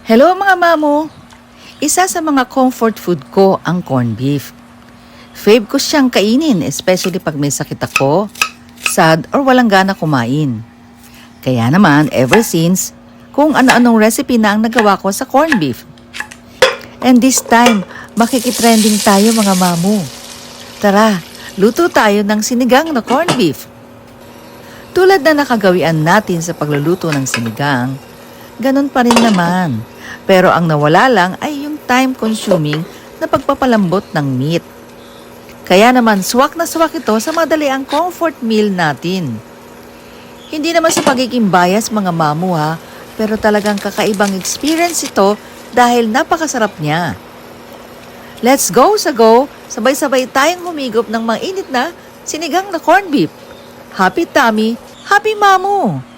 Hello mga mamo! Isa sa mga comfort food ko ang corned beef. Fave ko siyang kainin, especially pag may sakit ako, sad or walang gana kumain. Kaya naman, ever since, kung ano-anong recipe na ang nagawa ko sa corned beef. And this time, makikitrending tayo mga mamo. Tara, luto tayo ng sinigang na corned beef. Tulad na nakagawian natin sa pagluluto ng sinigang, ganun pa rin naman. Pero ang nawala lang ay yung time-consuming na pagpapalambot ng meat. Kaya naman swak na swak ito sa madaliang comfort meal natin. Hindi naman sa pagiging bias mga mamu ha, pero talagang kakaibang experience ito dahil napakasarap niya. Let's go sa go! Sabay-sabay tayong humigop ng mainit na sinigang na corned beef. Happy tummy, happy mamu!